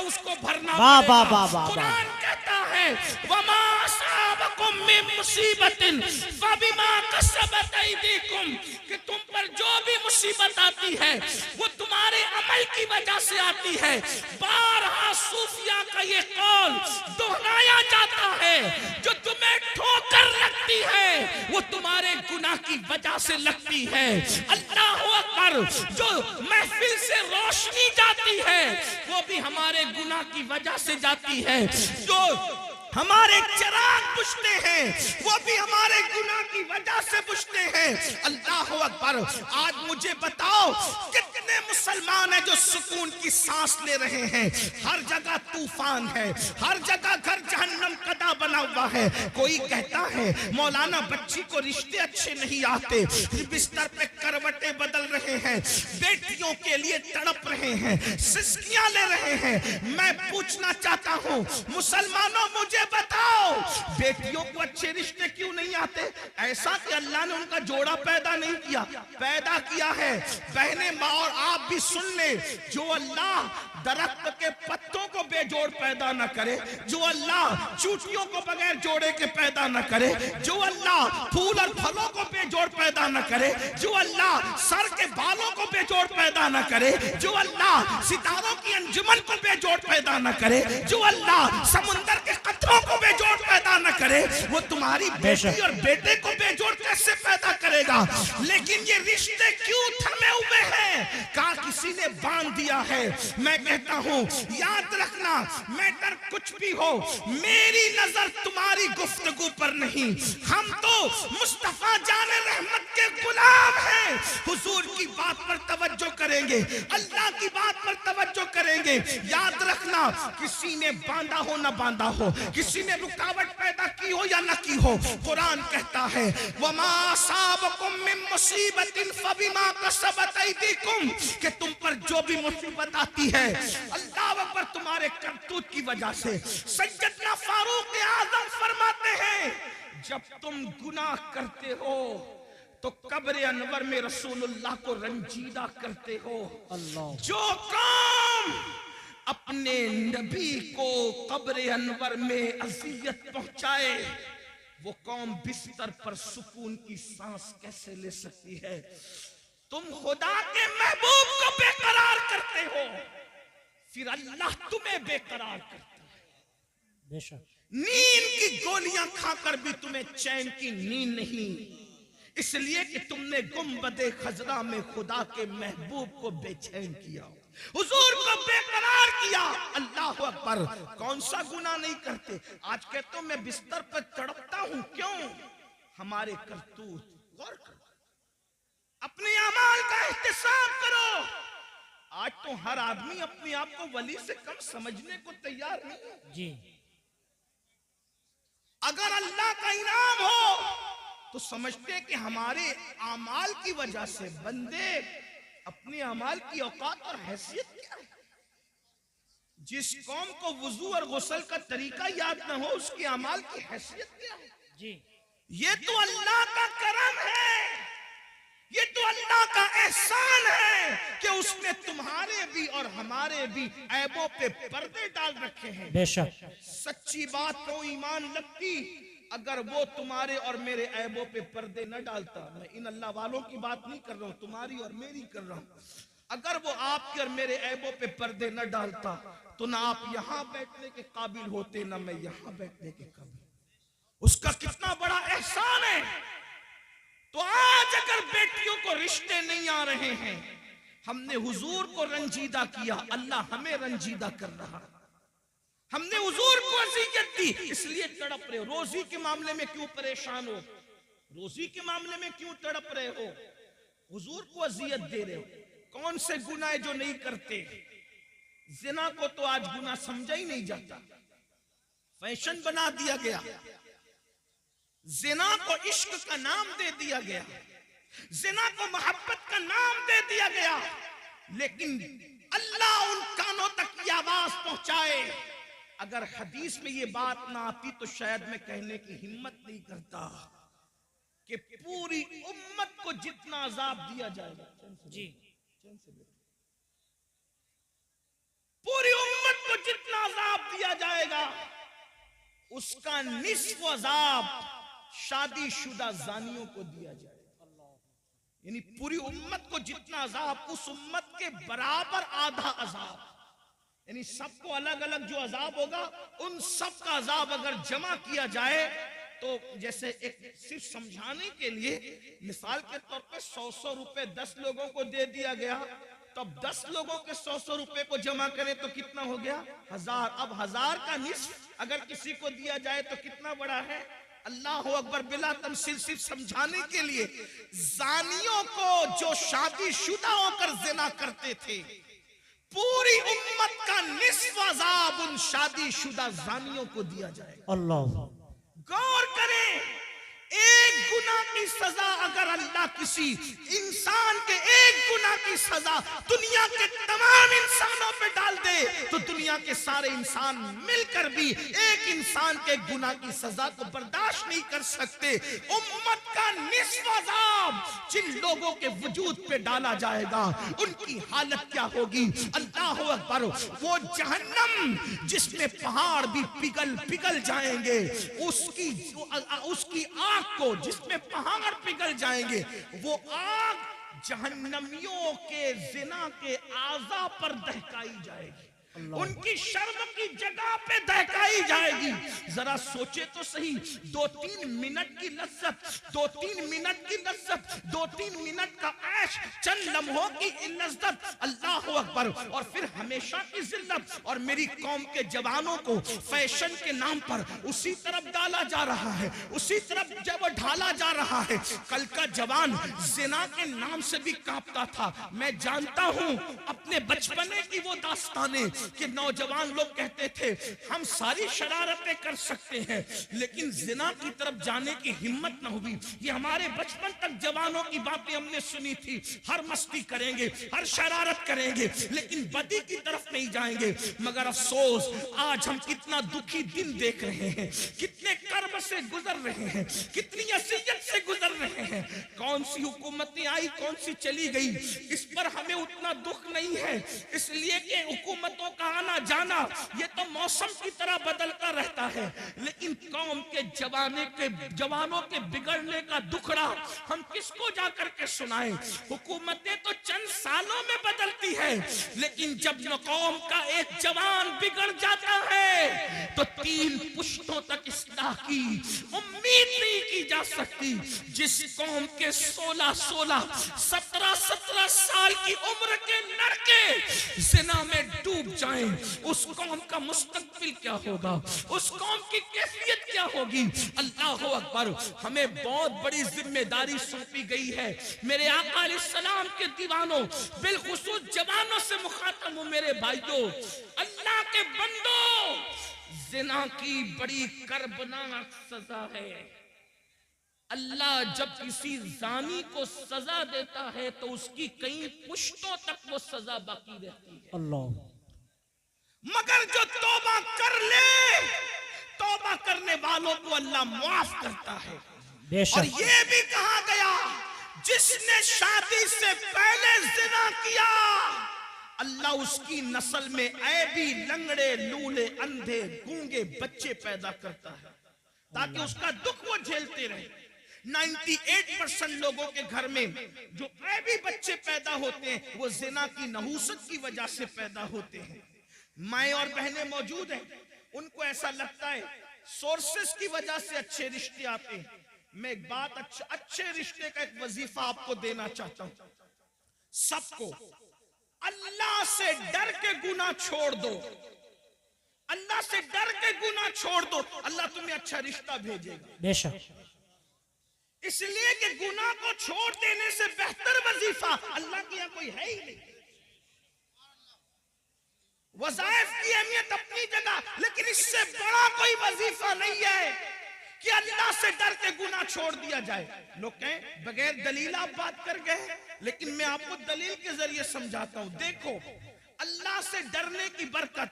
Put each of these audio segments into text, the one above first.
उसको भरना पड़ेगा। कुरान कहता है वमा असाबकुम मिन मुसीबतिन फबिमा कसबत ऐदीकुम, कि तुम पर जो भी मुसीबत आती है वो तुम्हारे अमल की वजह से आती है। बारहा सूफिया का ये कौल दोहराया जाता है, जो तुम्हें ठोकर लगती है वो तुम्हारे गुनाह की वजह से लगती है। अल्लाह अकबर, जो महफिल से रोशनी जाती है वो भी हमारे गुनाह की वजह से जाती है। जो हमारे चिराग बुझते हैं वो भी हमारे गुनाह की वजह से बुझते हैं। अल्लाह अकबर। आज मुझे बताओ कितने मुसलमान हैं जो सुकून की सांस ले रहे हैं? हर जगह तूफान है, हर जगह घर जहन्नम कदा बना हुआ है। कोई कहता है मौलाना बच्ची को रिश्ते अच्छे नहीं आते, बिस्तर पे करवटें बदल रहे हैं, बेटियों के लिए तड़प रहे हैं, सिसकियां ले रहे हैं। मैं पूछना चाहता हूं मुसलमानों, मुझे बताओ बेटियों को अच्छे रिश्ते क्यों नहीं आते? ऐसा कि अल्लाह ने उनका जोड़ा पैदा नहीं किया, पैदा किया है। बहने माँ और आप भी सुन ले, जो अल्लाह दरख्त के पत्तों को बेजोड़ पैदा न करे, जो अल्लाह चूटियों को बगैर जोड़े के पैदा न करे, जो अल्लाह फूल और फलों को बेजोड़ पैदा न करे, जो अल्लाह सर के बालों को बेजोड़ पैदा न करे, जो अल्लाह सितारों की अंजुमन को बेजोड़ पैदा न करे, जो अल्लाह समुंदर के कतरों को बेजोड़ पैदा न करे, वो तुम्हारी बेटी और बेटे को बेजोड़ कैसे पैदा करेगा? लेकिन ये रिश्ते क्यों थमे हुए हैं? कहा किसी ने बांध दिया है। मैं कहता हूं याद रखना, मैटर कुछ भी हो, मेरी नजर तुम्हारी गुफ्तगू पर नहीं। हम तो मुस्तफा जाने रहमत के गुलाम हैं। हुजूर की बात पर तवज्जो करेंगे, अल्लाह की बात पर तवज्जो करेंगे। याद रखना, किसी ने बांधा हो ना बांधा हो, किसी ने रुकावट पैदा की हो या ना की हो, कुरान कहता है वमा असाबकुम मिन मुसीबतिन फबिमा कसबत ऐदीकुम, कि तुम पर जो भी मुसीबत आती है अल्लाह अकबर तुम्हारे करतूत की वजह से। सैयदना फारूक आजम फरमाते हैं जब तुम गुनाह करते हो तो कब्र अनवर में रसूलुल्लाह को रंजीदा करते हो। जो काम अपने नबी को कब्र अनवर में अज़ियत पहुंचाए, वो कौम बिस्तर पर सुकून की सांस कैसे ले सकती है? तुम खुदा के महबूब को बेकरार करते हो, फिर अल्लाह तुम्हें बेकरार करता है। बेशक नींद की गोलियां खाकर भी तुम्हें चैन की नींद नहीं, इसलिए कि तुमने गुंबदे खजरा में खुदा के महबूब को बेचैन किया, हुजूर को बेकरार किया। अल्लाह अकबर। कौन सा गुनाह नहीं करते? आज कहते हो मैं बिस्तर पर तड़पता हूं, क्यों? हमारे करतूत। गौर करो, अपने अमाल का एहतिसाब करो। आज तो हर आदमी अपने आप को वली से कम समझने को तैयार नहीं है जी। अगर अल्लाह का इनाम हो तो समझते हैं कि हमारे अमाल की वजह से बंदे अपने अमाल की औकात और हैसियत क्या है। जिस कौम को वुजू और गुस्ल का तरीका याद न हो, उसके अमाल की हैसियत क्या है जी। ये तो अल्लाह का करम है, ये तो अल्लाह का एहसान है कि उसने तुम्हारे भी और हमारे भी ऐबों पे पर्दे डाल रखे हैं। बेशक सच्ची बात को ईमान लगती अगर वो तुम्हारे और मेरे ऐबों पे पर्दे न डालता। मैं इन अल्लाह वालों की बात नहीं कर रहा हूं, तुम्हारी और मेरी कर रहा हूं। अगर वो आपके और मेरे ऐबों पे पर्दे न डालता तो ना आप यहां बैठने के काबिल होते, ना मैं यहां बैठने के काबिल। उसका कितना बड़ा एहसान है। तो आज अगर बेटियों को रिश्ते नहीं आ रहे हैं, हमने हुजूर को रंजीदा किया, अल्लाह हमें रंजीदा कर रहा। हमने हुजूर को अज़ियत दी, इसलिए तड़प रहे हो। रोजी के मामले में क्यों परेशान हो? रोजी के मामले में क्यों तड़प रहे हो? हुजूर को अज़ियत दे रहे हो। कौन से गुनाह जो नहीं करते? जिना को तो आज गुनाह समझा ही नहीं जाता, फैशन बना दिया गया। जिना को इश्क का नाम दे दिया गया, जिना को मोहब्बत का नाम दे दिया गया। लेकिन अल्लाह उन कानों तक ये आवाज पहुंचाए। अगर हदीस में ये बात ना आती तो शायद मैं कहने की हिम्मत नहीं करता कि पूरी उम्मत को जितना अजाब दिया जाएगा जी, पूरी उम्मत को जितना उसका निस्फ अजाब शादीशुदा जानियों को दिया जाए। यानी पूरी उम्मत को जितना अजाब, उस उम्मत के बराबर आधा अजाब, यानी सबको अलग अलग जो अजाब होगा उन सब का अजाब अगर जमा किया जाए तो जैसे एक सिर्फ समझाने के लिए मिसाल के तौर पे 100 रुपए 10 लोगों को दे दिया गया, तब 10 लोगों के 100 रुपए को जमा करें तो कितना हो गया? 1000। अब 1000 का निस्फ अगर किसी को दिया जाए तो कितना बड़ा है? अल्लाह अकबर। बिला तमसील सिर्फ समझाने के लिए, जानियों को जो शादीशुदा होकर जिना करते थे, पूरी उम्मत का निस्फ अजाब उन शादीशुदा जानियों को दिया जाएगा। अल्लाह। गौर करें, एक गुनाह की सजा अगर अल्लाह किसी इंसान के एक गुनाह की सजा दुनिया के तमाम इंसानों पे डाल दे तो दुनिया के सारे इंसान मिलकर भी एक इंसान के गुनाह की सजा को बर्दाश्त नहीं कर सकते। उम्मत का निस्फ अजाब जिन लोगों के वजूद पे डाला जाएगा उनकी हालत क्या होगी? अल्लाह अकबर। वो जहन्नम जिसमें पहाड़ भी पिघल जाएंगे, उसकी आग को जिसमें पहाड़ पिघल जाएंगे, वो आग जहन्नमियों के जिना के आज़ा पर दहकाई जाएगी, उनकी शर्म की जगह पे दहकाई जाएगी। जरा सोचे तो सही, 2-3 मिनट की लज्जत, 2-3 मिनट की लज्जत, 2-3 मिनट का ऐश, चंद लम्हों की लज्जत, अल्लाह अकबर, और फिर हमेशा की जिल्लत। और मेरी कौम के जवानों को फैशन के नाम पर उसी तरफ डाला जा रहा है, उसी तरफ जब ढाला जा रहा है। कल का जवान जिना के नाम से भी कांपता था। मैं जानता हूं अपने बचपने की वो दास्तानें कि नौजवान लोग कहते थे हम सारी शरारतें कर सकते हैं, लेकिन जिना की तरफ जाने की हिम्मत न हुई। ये हमारे बचपन तक जवानों की बातें हमने सुनी थी, हर मस्ती करेंगे, हर शरारत करेंगे, लेकिन बदी की तरफ नहीं जाएंगे। मगर अफसोस, आज हम कितना दुखी दिन देख रहे हैं, कितने कर्ब से गुजर रहे हैं, कितनी असियत से गुजर रहे हैं। कौन सी हुकूमतें आई, कौन सी चली गई, इस पर हमें उतना दुख नहीं है, इसलिए कि हुकूमतों का आना जाना ये तो मौसम की तरह बदलता रहता है। लेकिन कौम के जवानों के बिगड़ने का दुखड़ा हम किसको जाकर के सुनाएं? हुकूमतें तो चंद सालों में बदलती है, लेकिन जब कौम का एक जवान बिगड़ जाता है तो 3 पुश्तों तक इस्लाह की उम्मीद नहीं की जा सकती। जिस कौम के 16-16, 17-17 साल की उम्र के लड़के जिना में डूब जाएं, उस कौम का मुस्तकबिल क्या होगा, उस कौम की कैफियत क्या होगी? अल्लाह अकबर। हमें बहुत बड़ी जिम्मेदारी सौंपी गई है। मेरे आका अलैहिस्सलाम के दीवानों, बिलखुसूस जवानों से मुखातब हूं मेरे भाइयों, अल्लाह के बंदो, जिना की बड़ी कर्बनाक सजा है। अल्लाह जब किसी जानी को सजा देता है तो उसकी कई पुश्तों तक वो सजा बाकी रहती है। अल्लाह। मगर जो तौबा कर ले, तौबा करने वालों को अल्लाह माफ करता है। और ये भी कहा गया, जिसने शादी से पहले जिना किया, अल्लाह उसकी नस्ल में ऐबी, लंगड़े, लूले, अंधे, गूंगे बच्चे पैदा करता है ताकि उसका दुख वो झेलते रहे। 98% लोगों के घर में जो ऐबी बच्चे पैदा होते हैं वो जिना की नहूसत की वजह से पैदा होते हैं। माएँ और बहनें मौजूद हैं, उनको ऐसा लगता है सोर्सेस की वजह से अच्छे रिश्ते आते हैं। मैं एक बात अच्छे रिश्ते का एक वजीफा आपको देना चाहता हूं। सबको अल्लाह से डर के गुनाह छोड़ दो, अल्लाह से डर के गुनाह छोड़ दो, अल्लाह तुम्हें अच्छा रिश्ता भेजेगा। बेशक। इसलिए कि गुनाह को छोड़ देने से बेहतर वजीफा अल्लाह के यहाँ कोई है ही नहीं। वज़ाइफ की अहमियत अपनी जगह, लेकिन इससे बड़ा कोई वजीफा नहीं है कि अल्लाह से डर के गुनाह छोड़ दिया जाए। लोग कहें बगैर दलील आप बात कर गए, लेकिन मैं आपको दलील के जरिए समझाता हूं। देखो, अल्लाह से डरने की बरकत,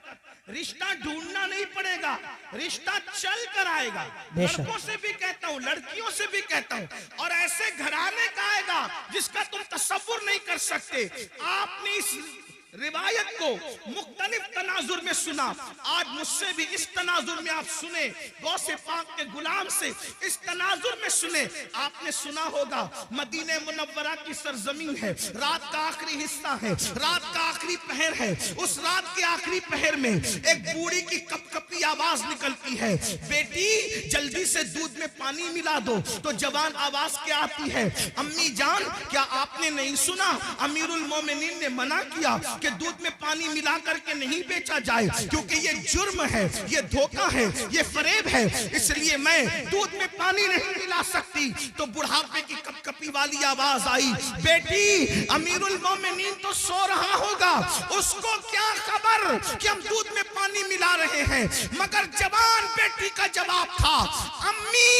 रिश्ता ढूंढना नहीं पड़ेगा, रिश्ता चल कर आएगा। लड़कों से भी कहता हूं, लड़कियों से भी कहता हूं, और ऐसे घराने का आएगा जिसका तुम तसव्वुर नहीं कर सकते। आपने इस रिवायत को मुख्तलिफ तनाजुर में सुना। आज मुझसे भी इस तनाजुर में आप सुने, गौसे पाक के गुलाम से इस तनाजुर में सुने। आपने सुना होगा मदीने मुनव्वरा की सरजमीन है, रात का आखिरी हिस्सा है, रात का आखिरी पहर है। उस रात के आखिरी पहर में एक बूढ़ी की कपकपी आवाज निकलती है, बेटी जल्दी से दूध में पानी मिला दो। तो जवान आवाज क्या आती है, अम्मी जान क्या आपने नहीं सुना अमीरुल मोमिनीन ने मना किया कि दूध में पानी मिला करके नहीं बेचा जाए, क्योंकि ये जुर्म है, ये धोखा है, ये फरेब है, इसलिए मैं दूध में पानी नहीं मिला सकती। तो बुढ़ापे की कपकपी वाली आवाज आई, बेटी अमीरुल मोमिनीन तो सो रहा होगा, उसको क्या खबर कि हम दूध में पानी मिला रहे हैं। मगर जवान बेटी का जवाब था, अम्मी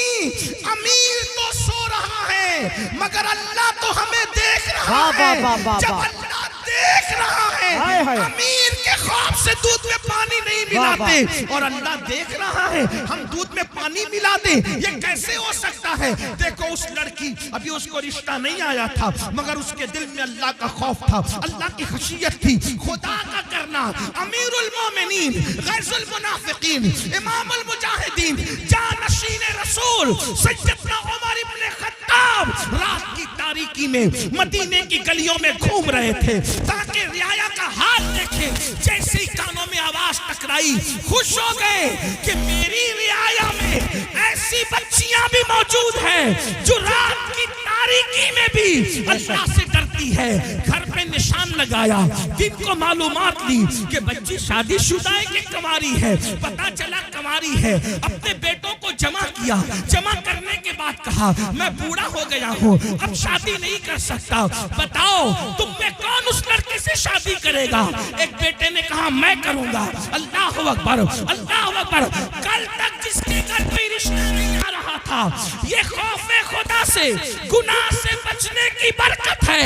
अमीर तो सो रहा है मगर अल्लाह तो हमें देख रहा है। जब अल्लाह देख रहा है, अमीर के ख्वाब से दूध में पानी नहीं मिलाते और अल्लाह देख रहा है हम दूध में पानी मिला दे, ये कैसे हो सकता है। देखो उस लड़की, अभी उसको रिश्ता नहीं आया था मगर उसके दिल में अल्लाह का खौफ था, अल्लाह की खशियत थी, खुदा का करना। अमीरुल मोमिनीन, गैजुल मुनाफिकीन, इमामुल मुजाहिदीन, जानशीन रसूल सैयदना उमर इब्न खत्ताब रात की तारीकी में मदीने की गलियों में घूम रहे थे ताकि रियाया का हाल देखे। जैसे ही कानों में आवाज टकराई, खुश हो गए कि मेरी रियाया में ऐसी बच्चियां भी मौजूद हैं जो रात की तारीकी में भी अल्लाह से डरती है। घर पे निशान लगाया, दिन को मालूमात ली कि बच्ची शादीशुदा है कि कंवारी है। पता चला कंवारी है। अपने बेटों को जमा किया, जमा करने के बाद कहा मैं बूढ़ा हो गया हूँ, अब शादी नहीं कर सकता, बताओ तुम में कौन उस लड़के से शादी करेगा। एक बेटे ने कहा मैं करूंगा। अल्लाह अकबर, अल्लाह अकबर। कल तक जिसके घर पे रिश्ता नहीं आ रहा था, ये खौफे खुदा से, गुनाह से बचने की बरकत है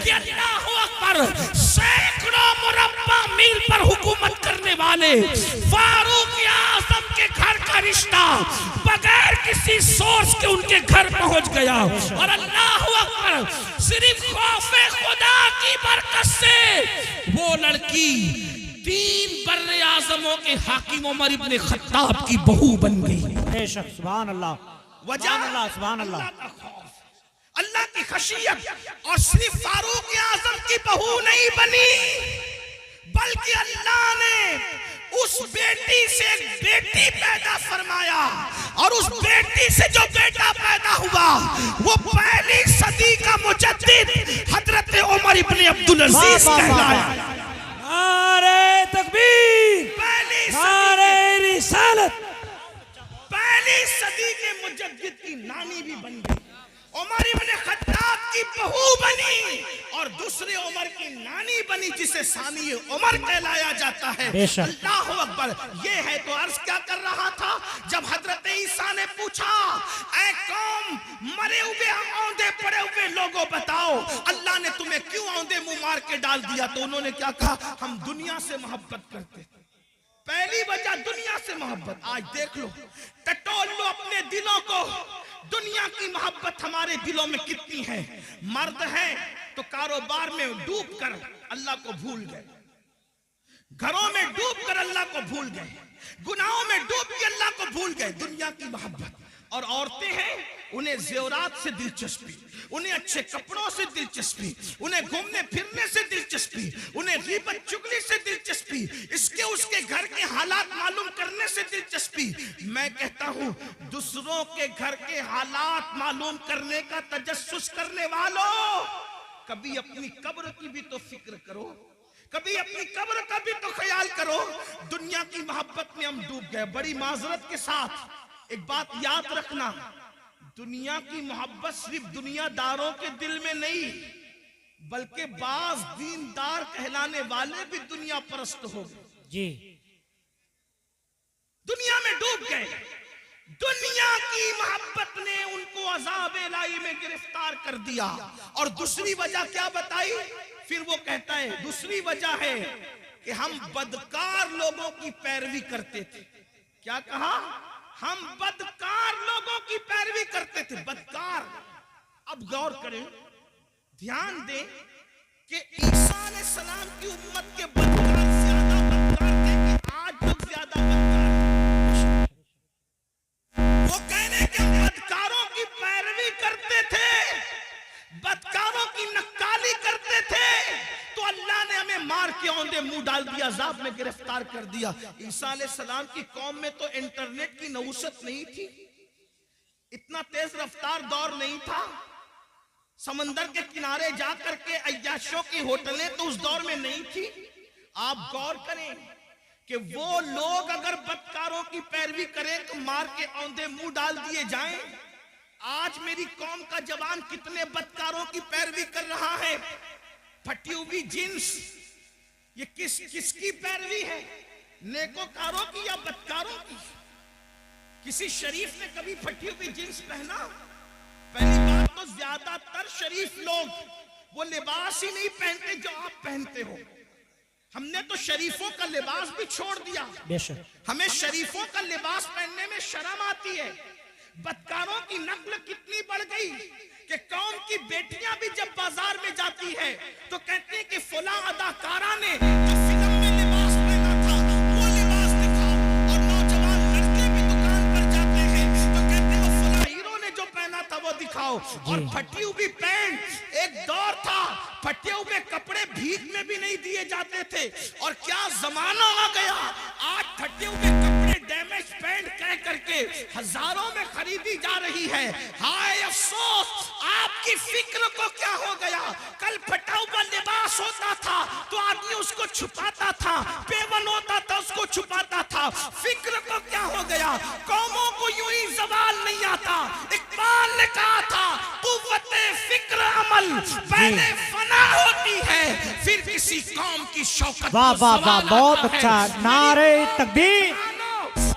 कि अल्लाह अकबर सैकड़ों मुरब्बा मील पर हुकूमत करने वाले फारूक आज़म के घर का रिश्ता बगैर किसी सोर्स के उनके घर पहुंच गया। और अल्लाह अकबर, सिर्फ खौफे खुदा की बरकत से वो लड़की 3 बर्रे आज़मों के हाकिम उमर इब्न खत्ताब की बहू बन गई। बेशक, सुभान अल्लाह, सुभान अल्लाह, सुभान अल्लाह। अल्लाह की खशियत। और सिर्फ फारूक आज़म की बहू नहीं बनी, बल्कि अल्लाह ने उस बेटी से एक बेटी पैदा फरमाया और उस बेटी से जो बेटा पैदा हुआ वो पहली सदी का मुजद्दिद हजरत उमर इब्न अब्दुल अजीज कहलाया। नारे तकबीर, नारे रिसालत। पहली सदी के मुजद्दिद की नानी भी बन गई, उमर इब्न खत्ताब की बहू बनी और दूसरे उमर की नानी बनी, जिसे सानी उमर कहलाया जाता है। अल्लाह अकबर। ये है तो अर्ज क्या कर रहा था, जब हजरत ईसा ने पूछा ऐ कौम मरे हुए औंधे पड़े हुए लोगों बताओ अल्लाह ने तुम्हें क्यों औंधे मुंह मार के डाल दिया, तो उन्होंने क्या कहा, हम दुनिया से मोहब्बत करते। पहली वजह दुनिया से मोहब्बत। आज देख लो, टटोल लो अपने दिलों को, दुनिया की मोहब्बत हमारे दिलों में कितनी है। मर्द है तो कारोबार में डूब कर अल्लाह को भूल गए, घरों में डूब कर अल्लाह को भूल गए, गुनाहों में डूब के अल्लाह को भूल गए, दुनिया की मोहब्बत। और औरतें हैं, उन्हें ज़ेवरात से दिलचस्पी, उन्हें अच्छे कपड़ों से दिलचस्पी, उन्हें घूमने फिरने से दिलचस्पी, उन्हें ग़ीबत चुगली से दिलचस्पी, इसके उसके घर के हालात मालूम करने से दिलचस्पी। मैं कहता हूं, दूसरों के घर के हालात मालूम करने का तजस्सुस करने वालों, कभी अपनी कब्र की भी तो फिक्र करो, कभी अपनी कब्र का भी तो ख्याल करो। दुनिया की मोहब्बत में हम डूब गए। बड़ी माजरत के साथ एक बात याद रखना, दुनिया की मोहब्बत सिर्फ दुनियादारों के दिल में नहीं, बल्कि बाज दीनदार कहलाने वाले भी दुनिया परस्त हो गए जी, दुनिया में डूब गए। दुनिया की मोहब्बत ने उनको अज़ाब इलाही में गिरफ्तार कर दिया। और दूसरी वजह क्या बताई, फिर वो कहता है दूसरी वजह है कि हम बदकार लोगों की पैरवी करते थे। क्या कहा, हम बदकार लोगों की पैरवी करते थे। बदकार, अब गौर करें, ध्यान दें कि ईसा अलैहिस्सलाम की उम्मत के बदकार ज्यादा बदकार थे कि आज लोग ज्यादा बदकार। वो कहने के बदकारों की पैरवी करते थे, बदकारों की नक्काली करते थे, तो अल्लाह ने हमें मार के औंधे मुंह डाल दिया, अज़ाब में गिरफ्तार कर दिया। ईसा अलैहिस्सलाम की कौम में तो इंटरनेट की नहुसत नहीं थी, इतना तेज रफ्तार दौर नहीं था। समंदर के किनारे जाकर के अय्याशों की होटलें तो उस दौर में नहीं थी। आप गौर करें कि वो लोग अगर बदकारों की पैरवी करें तो मार के औंधे मुंह डाल दिए जाएं। आज मेरी कौम का जवान कितने बदकारों की पैरवी कर रहा है। फटी हुई जींस, ये किसकी पैरवी है? नेकोकारों की या बदकारों की? किसी शरीफ ने कभी फटी हुई जींस पहना? पहली बात तो ज्यादातर शरीफ लोग वो लिबास ही नहीं पहनते जो आप पहनते हो। हमने तो शरीफों का लिबास भी छोड़ दिया। हमें शरीफों का लिबास पहनने में शर्म आती है। बदकारों की नस्ल कितनी बढ़ गई कि कौम की बेटियां भी जब बाजार में जाती है तो कहते हैं कि फला अदाकारा ने जो फिल्म में लिबास पहना था वो लिबास दिखाओ। और नौजवान लड़के भी दुकान पर जाते हैं तो कहते हैं फला हीरो ने जो पहना था वो दिखाओ। और फटी हुई पैंट, एक दौर था फटे हुए कपड़े भीख में भी नहीं दिए जाते थे, और क्या जमाना आ गया। आज फटे हुए कपड़े डैमेज पैंट कह करके हजारों में खरीदी जा रही है। हाय अफसोस, आपकी फिक्र को क्या हो गया। कल फटा हुआ लिबास होता था तो आदमी उसको छुपाता था, पेवन होता था उसको छुपाता था। फिक्र को क्या हो गया। कौमों को यूं ही जवाल नहीं आता। इकबाल ने कहा था कुव्वते फिक्र अमल पहले फना होती है फिर किसी कौम की शौकत। वाह वाह वाह, बहुत अच्छा। नारे तकबीर।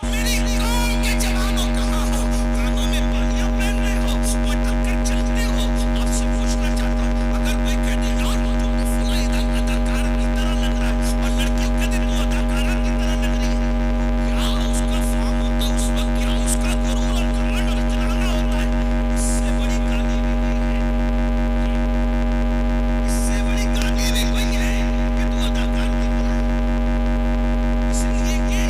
मेरी कौम के जवानों कहाँ हो? कानों में बालियां पहन रहे हो, मटक कर चलते हो। आपसे पूछना चाहता हूँ, अगर कोई कह दे यार जो फला अदाकार की तरह लग रहा है, और लड़कियों कह दे वो अदाकारा की तरह लग रही है, क्या उसका फाम होता है उस वक्त, क्या उसका गुरूर और घमंड और जलाना होता है। इससे बड़ी गाली भी नहीं है, इससे बड़ी गाली भी कोई है कि तू अदाकार की तरह है। इसलिए कि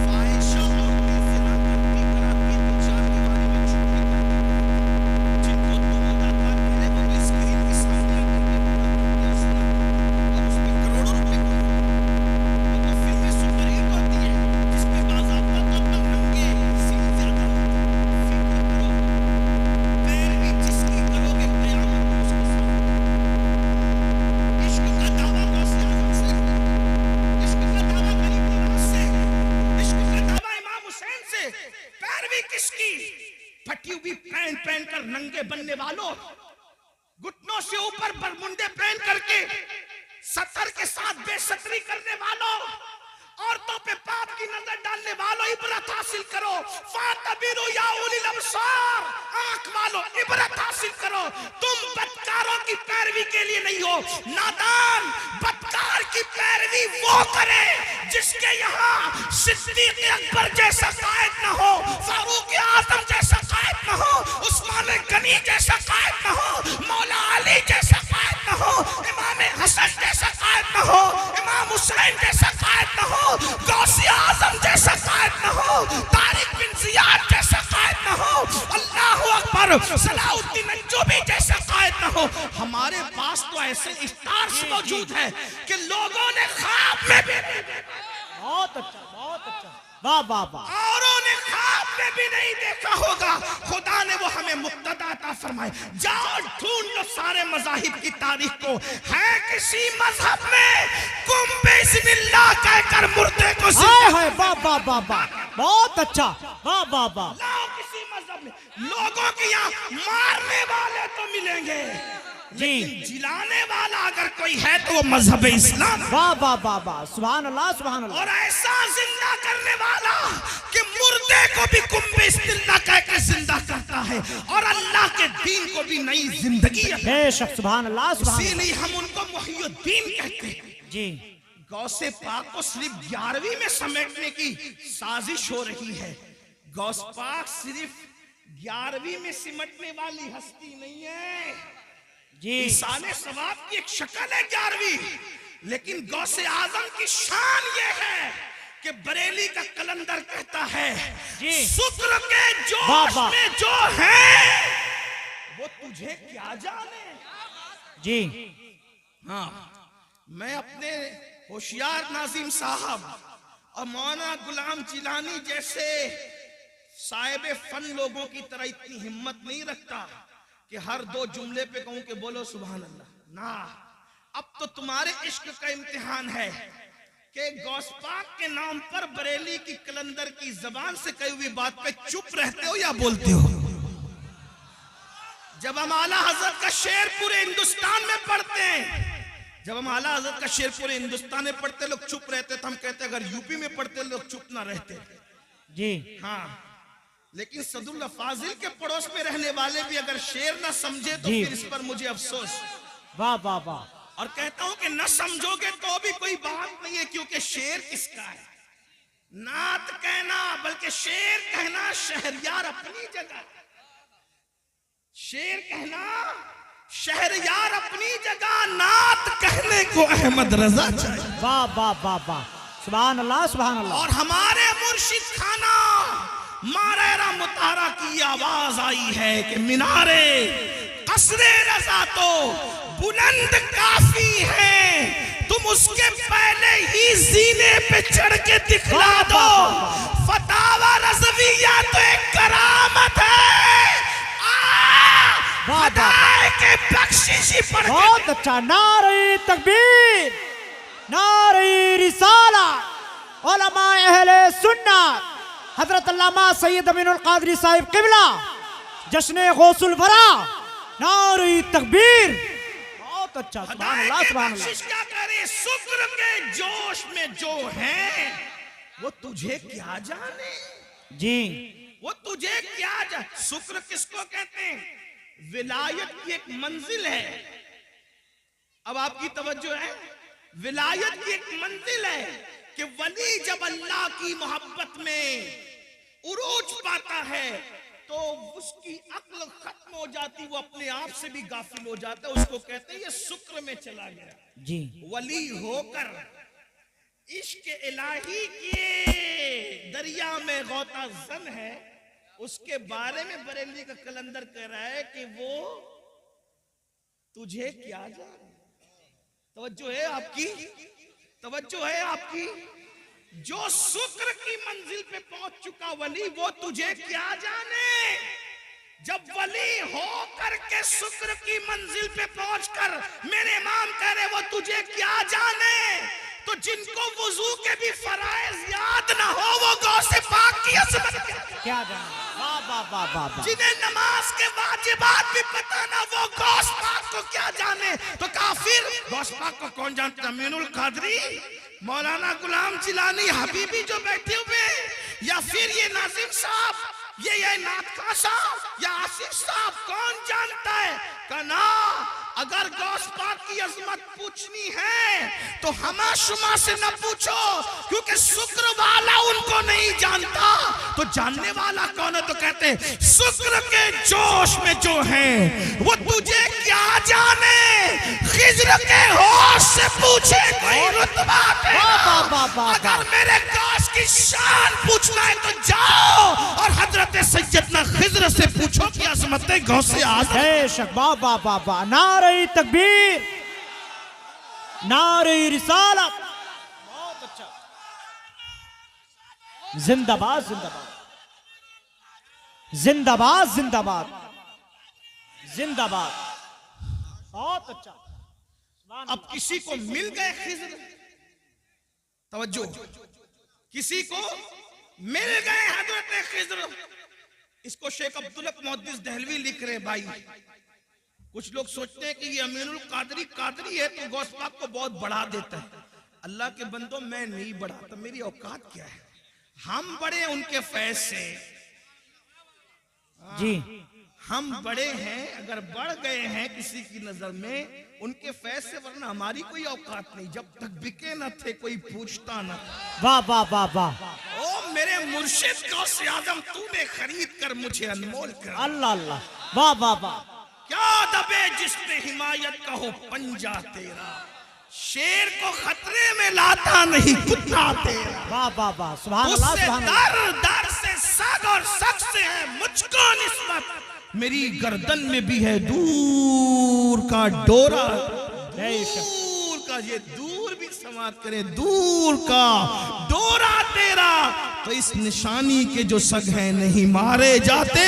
फाहिशा औरतें ज़िना करती कराती तो चार दीवारी में छुपी करती हैं। जिनको तुम अदाकार कह रहे हो वो स्क्रीन के सामने आकर के पूरा करते हो ज़िना, और उस पे करोड़ों रुपए कमाते। वो तो फिल्में सुपर हिट होती है जिसमें बाज़ाब्ता तौर पर नंगे सीन ज्यादा होते हैं। फिक्र करो, पैरवी जिसकी करोगे क़यामत में उसके सामने। इश्क का दावा गौसे आज़म से, इश्क का दावा गरीब नवाज से, इश्क का दावा इमाम हुसैन से। पैरवी किसकी? फटी हुई पैंट पहनकर नंगे बनने वालों, घुटनों से ऊपर बरमुंडे पहन करके सतर के साथ बेसतरी करने वालों, औरतों पे पाप की नजर डालने वालों, इबरत हासिल करो। फातबिरू या उलिल अबसार, आंख वालों इबरत हासिल करो। तुम बदकारों की पैरवी के लिए नहीं हो। नादान बदकार की पैरवी वो करे जिसके यहाँ सिद्दीक अकबर जैसा कायद न हो, फारूक आजम जैसा कायद न हो, उस्मान गनी जैसा कायद न हो, मौला अली जैसा कायद न हो, इमाम हसन जैसा कायद न हो, इमाम हुसैन जैसा कायद न हो, गौसे आजम जैसा कायद न हो, तारिक बिन जियाद जैसा कायद न हो, अल्लाहु अकबर सलाउद्दीन अय्यूबी जैसा कायद न हो। हमारे पास तो ऐसे स्टार्स मौजूद हैं कि लोगों ने ख्वाब में भी बहुत अच्छा, बहुत अच्छा। वाह वाह वाह। औरों ने ख्वाब में भी नहीं देखा होगा। खुदा ने वो हमें मुक्तदा अता फरमाए। जाओ ढूंढ लो सारे मज़ाहिब की तारीख को, है किसी मजहब में कुम बिस्मिल्लाह कहकर मुर्दे को हाय हाय, वाह वाह वाह वाह, बहुत अच्छा। वाह वाह वाह। लाओ किसी मजहब में। लोगों के यहाँ मारने वाले तो मिलेंगे, लेकिन जिलाने वाला अगर कोई है तो वो मजहब इस्लाम। वाह वाह वाह वाह, सुभान अल्लाह सुभान अल्लाह। और ऐसा जिंदा करने वाला कि मुर्दे को भी कुम बिस्मिल्लाह कहकर जिंदा करता है, और अल्लाह के दीन को भी नई जिंदगी। बेशक, सुभान अल्लाह सुभान अल्लाह। इसीलिए हम उनको मुहियुद्दीन कहते हैं। जी, गौसे पाक को सिर्फ 11वीं में समेटने की साजिश हो रही है। गौस पाक सिर्फ 11वीं में सिमटने वाली हस्ती नहीं है। जी। ईसाने सवाब की एक शक्ल है 11वीं, लेकिन गौसे आजम की शान ये है कि बरेली का कलंदर कहता है जी। शुक्र के वाह, जोश वाह। में जो है वो तुझे क्या जाने। जी। हाँ, मैं अपने होशियार नाजिम साहब और मौलाना गुलाम जिलानी जैसे साहिब फन लोगों की तरह इतनी हिम्मत नहीं रखता कि हर 2 जुमले पे कहूं कि बोलो सुभान अल्लाह ना। अब तो तुम्हारे इश्क का इम्तिहान है कि गौस पाक के नाम पर बरेली की कलंदर की जबान से कही हुई बात पे चुप रहते हो या बोलते हो। जब हम आला हजरत का शेर पूरे हिंदुस्तान में पढ़ते हैं, जब हम आला हजरत का शेर पूरे हिंदुस्तान में पढ़ते लोग चुप रहते तो हम कहते अगर यूपी में पढ़ते लोग चुप ना रहते। जी। हाँ, लेकिन सदुल्ला फाजिल के पड़ोस में रहने वाले भी अगर शेर ना समझे तो जी। फिर इस पर मुझे अफसोस। वाह वाह वाह। और कहता हूं कि न समझोगे तो भी कोई बात नहीं है, क्योंकि शेर किसका है? नात कहना बल्कि शेर कहना शहरयार अपनी जगह, शेर कहना शहरयार अपनी जगह, नात कहने को अहमद रजा चाहिए। वाह वाह वाह वाह। सुभान अल्लाह सुभान अल्लाह। और हमारे मुर्शिद खाना मारेरा मुतारा की आवाज आई है कि मीनारे कसरे रजा तो बुलंद काफी है, तुम उसके पहले ही जीने पे चढ़ के दिखला दो। फतावा रज़विया तो एक करामत है, खुदा के बख्शिशी पर। बहुत अच्छा। नारे तकबीर, नारे रिसाला, उलमा अहले सुन्नत हजरत अल्लामा सैयद अमीनुल कादरी साहिब किबला जश्न गौसुल वरा, नारे तकबीर। बहुत अच्छा। सुभान अल्लाह सुभान अल्लाह। बख्शिश क्या करे, शुक्र के जोश में जो है वो तुझे क्या जाने। जी। वो तुझे क्या जाने। शुक्र किसको कहते हैं? विलायत की एक मंजिल है। अब आपकी तवज्जो है, विलायत की एक मंजिल है कि वली जब अल्लाह की मोहब्बत में उरूज पाता है तो उसकी अक्ल खत्म हो जाती, वो अपने आप से भी गाफिल हो जाता है। उसको कहते हैं ये शुक्र में चला गया। जी। वली होकर इश्क इलाही के दरिया में गौता जन है, उसके बारे में बरेली का कलंदर कह रहा है कि वो तुझे क्या जाने। तवज्जो है आपकी, तवज्जो है आपकी। जो शुक्र की मंजिल पे पहुंच चुका वली, वो तुझे क्या जाने। जब वली हो करके शुक्र की मंजिल पे पहुंचकर मेरे इमाम कह रहे वो तुझे क्या जाने, तो जिनको वुजू के भी फराइज याद ना हो वो गौसे पाक की अजमत क्या जाने। वाह वाह वाह वाह वाह। जिन्हें नमाज के वाजिबात भी पता ना वो गौस पाक को क्या जाने। तो काफिर गौस पाक को कौन जानता? अमीनुल कादरी, मौलाना गुलाम जिलानी, हबीबी जो बैठे हुए, या फिर ये नाजिम साहब, ये नाथ साहब या आसिफ साहब, कौन जानता है? कना अगर गौस पाक की अजमत पूछनी है तो हमा शुमा से न पूछो, क्योंकि शुक्र वाला उनको नहीं जानता। तो जानने वाला कौन है? तो कहते हैं शुक्र के जोश में जो है वो तुझे क्या जाने। खिज्र के होश से पूछे कोई रुतबा तेरा। अगर मेरे गौस की शान पूछना है तो जाओ और हजरत सैयदना खिज्र से पूछो कि अजमत गौसे आज़म। बेशक। वाह वाह वाह वाह। नारे तकबीर, नारे रिसालत। बहुत अच्छा। जिंदाबाद जिंदाबाद जिंदाबाद जिंदाबाद जिंदाबाद। बहुत अच्छा। अब किसी को मिल गए खिज्र, तवज्जो, किसी को मिल गए हजरत खिज्र। इसको शेख अब्दुल हक मुहद्दिस दहलवी लिख रहे भाई। कुछ लोग सोचते हैं कि ये अमीनुल कादरी कादरी है तो गौस पाक को बहुत बढ़ा देता है। अल्लाह के बंदो, मैं नहीं बढ़ाता, मेरी औकात क्या है? हम बड़े उनके फैज से जी। हम बड़े हैं, अगर बढ़ गए हैं किसी की नजर में उनके फैज से, वरना हमारी कोई औकात नहीं। जब तक बिके न थे कोई पूछता न। वाह वाह वाह वाह। ओ मेरे मुर्शिद गौसे आजम, तूने खरीद कर मुझे अनमोल कर। अल्लाह अल्लाह। वाह वाह वाह। क्या दबे जिसने हिमायत का हो पंजा तेरा, शेर को खतरे में लाता नहीं कुत्ता तेरा। वाह वाह वाह, सुभान अल्लाह उससे सुभान अल्लाह। दर दर से सग और सग से है मुझको निस्बत, मेरी गर्दन में भी है दूर का डोरा। दूर का, ये दूर भी समाप्त करे, दूर का डोरा तेरा, तो इस निशानी के जो सग हैं नहीं मारे जाते,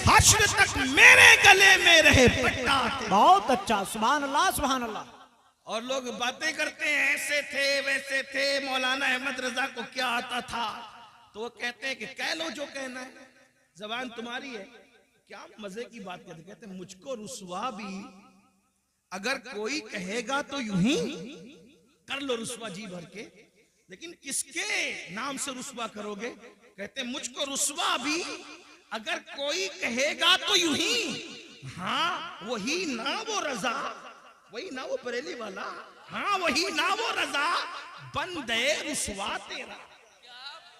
हश्र तक मेरे गले में रहे पट्टा तेरा। बहुत अच्छा, सुभान अल्लाह सुभान अल्लाह। और लोग बातें करते हैं ऐसे थे वैसे थे, मौलाना अहमद रजा को क्या आता था, तो वो कहते हैं कि कह लो जो कहना है, जबान तुम्हारी है। क्या मजे की बात कहते हैं, मुझको रुसवा भी अगर कोई कहेगा तो यूं ही कर लो रुसवा जी भर के, लेकिन किसके नाम से रुसवा करोगे? कहते हैं मुझको रुसवा भी अगर कोई कहेगा तो यूं ही, हाँ वही ना वो रजा, वही ना वो बरेली वाला, हाँ वही ना वो रजा, बंदे रुसवा तेरा।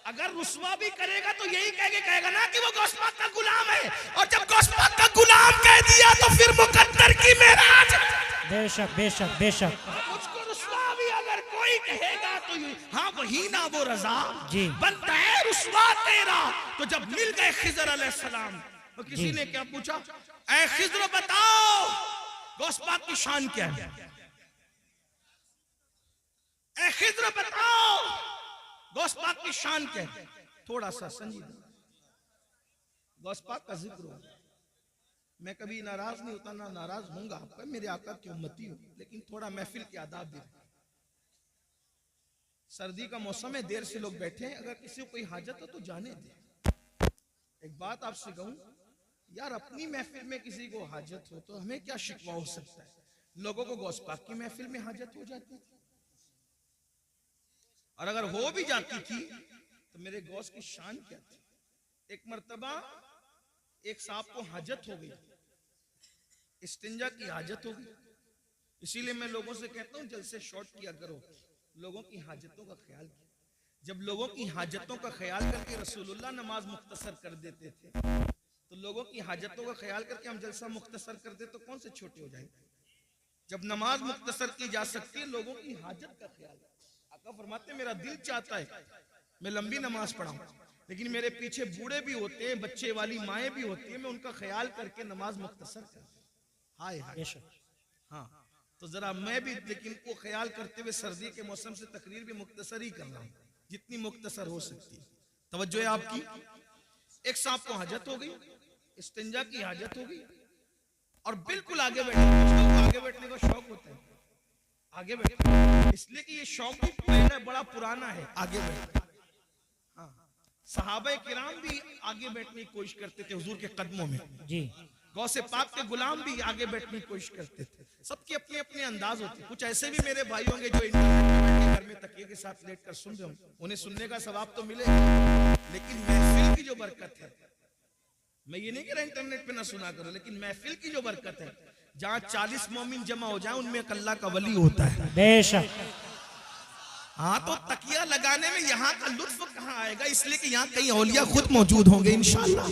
अगर रुसवा भी करेगा तो यही कह के कहेगा ना कि वो गौसपाक का गुलाम है, और जब गौसपाक का गुलाम कह दिया तो फिर मुकद्दर की मेराज। बेशक बेशक बेशक। मुझको रुसवा भी अगर कोई कहेगा तो यही, हाँ वही ना वो रजा जी, बनता है रुसवा तेरा। तो जब मिल गए खिजर अलैहिस्सलाम, तो किसी ने क्या पूछा, ऐ खिजर बताओ गौसपाक की शान क्या है, ऐ खिजर बताओ गौसपाक की शान क्या है। थोड़ा सा संजीदा गौसपाक का जिक्र हो, मैं कभी नाराज नहीं होता, ना नाराज होऊंगा आपका, मेरे आका की उम्मती हूं, लेकिन थोड़ा महफिल के आदाब भी। सर्दी का मौसम है, देर से लोग बैठे हैं, अगर किसी को कोई हाजत हो तो जाने दे। एक बात आपसे कहूं यार, अपनी महफिल में किसी को हाजत हो तो हमें क्या शिकवा हो सकता है, लोगों को गौसपाक की महफिल में हाजत हो जाती थी, और अगर हो भी जाती थी तो मेरे गौस की शान क्या थी। एक मर्तबा एक साहब को हाजत हो गई, इस्तिंजा की हाजत हो गई, इसीलिए मैं लोगों से कहता हूं जल्द से शॉर्ट किया करो, लोगों की हाजतों का ख्याल किया। जब लोगों की हाजतों का ख्याल करके रसूलुल्लाह नमाज मुख्तसर कर देते थे, तो लोगों की हाजतों का ख्याल करके हम जलसा मुख्तसर कर दे तो कौन से छोटे हो जाएंगे। जब नमाज मुख्तसर की जा सकती है, लोगों की हाजत का ख्याल, आका फरमाते मेरा दिल चाहता है मैं लंबी नमाज पढ़ाऊं, लेकिन मेरे पीछे बूढ़े भी होते हैं, बच्चे वाली माएँ भी होती है, मैं उनका ख्याल करके नमाज मुख्तसर कर। हाय हाय, हाँ तो जरा मैं भी लेकिन वो ख्याल करते हुए सर्दी के मौसम से तकरीर भी मुख्तसर ही कर रहा हूँ, जितनी मुख्तसर हो सकती है। तवज्जो है आपकी। एक साहब को हाजत हो गई, इस्तिंजा की हाजत हो गई, और बिल्कुल आगे बैठने का शौक होता है, आगे बैठे, इसलिए कि ये शौक भी पहले बड़ा पुराना है, आगे बैठे। हाँ, सहाबा किराम भी आगे बैठने की कोशिश करते थे हुजूर के कदमों में जी, गौसे पाक के गुलाम भी आगे बैठने की कोशिश करते थे, सबके अपने अपने अंदाज होते। कुछ ऐसे भी मेरे भाई होंगे जो इंटरनेट घर में तकिए के साथ लेट कर सुन रहे होंगे, उन्हें सुनने का सवाब तो मिलेगा, लेकिन महफिल की जो बरकत है, मैं ये नहीं कह रहा इंटरनेट पे ना सुना करो, लेकिन महफिल की जो बरकत है, जहाँ 40 मोमिन जमा हो जाए उनमें एक अल्लाह का वली होता है। बेशक। हाँ तो तकिया लगाने में यहाँ का लुत्फ कहाँ आएगा, इसलिए कि यहाँ कई औलिया खुद मौजूद होंगे इंशाअल्लाह।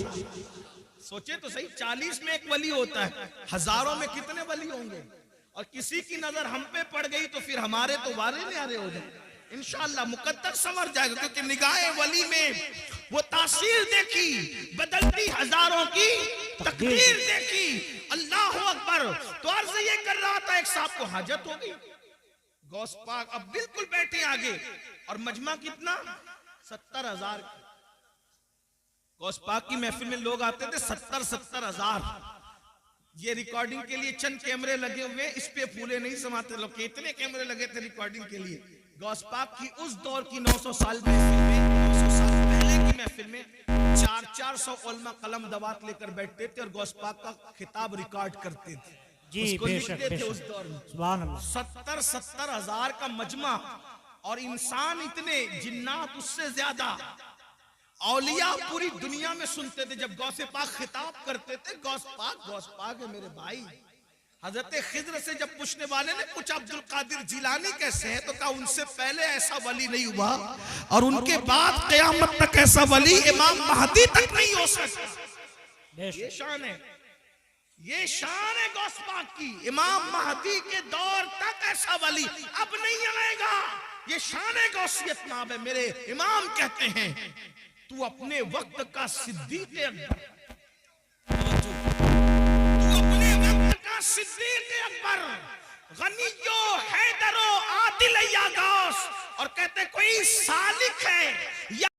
सोचे तो सही, 40 में एक वली होता है, हजारों में कितने वली होंगे, और किसी की नजर हम पे पड़ गई तो फिर हमारे तो वारे न्यारे हो जाए इंशाअल्लाह, मुकद्दर संवर जाएगा, क्योंकि निगाहे वली में वो तासीर देखी, बदलती हजारों की तकदीर देखी। अल्लाह अकबर। तो अर्ज ये कर रहा था, एक साहब को हाजत हो गई, गौस पाक अब बिल्कुल बैठे आगे, और मजमा कितना 70,000। गौस पाक की महफिल में लोग आते थे 70,000। ये रिकॉर्डिंग के लिए चंद कैमरे लगे हुए, इस पे फूले नहीं समाते लोग, कितने कैमरे लगे थे रिकॉर्डिंग के लिए। गौस पाक की उस दौर की 900 साल पहले की महफिल में 400 उलमा कलम दवात लेकर बैठते थे और गौस पाक का खिताब रिकॉर्ड करते थे जी, बेशक थे उस दौर में। 70,000 का मजमा, और इंसान इतने, जिन्नात उससे ज्यादा, औलिया पूरी दुनिया में सुनते थे जब गौसे पाक खिताब करते थे। गौस पाक है मेरे भाई। हजरत खिज्र से जब पूछने वाले ने पूछा अब्दुल कादिर जिलानी कैसे है, तो कहा उनसे पहले ऐसा वली नहीं हुआ, और उनके बाद क़यामत तक ऐसा वली इमाम महदी तक नहीं हो सकता। ये शान है, ये शान है गौस पाक की। इमाम महदी के दौर तक ऐसा वली अब नहीं आएगा। ये शान है गौसियत नाम है। मेरे इमाम कहते हैं तू अपने वक्त का सिद्दीक अकबर, तू अपने वक्त का सिद्दीक अकबर, गनियो हैदरो आदिल या गौस। और कहते कोई सालिक है या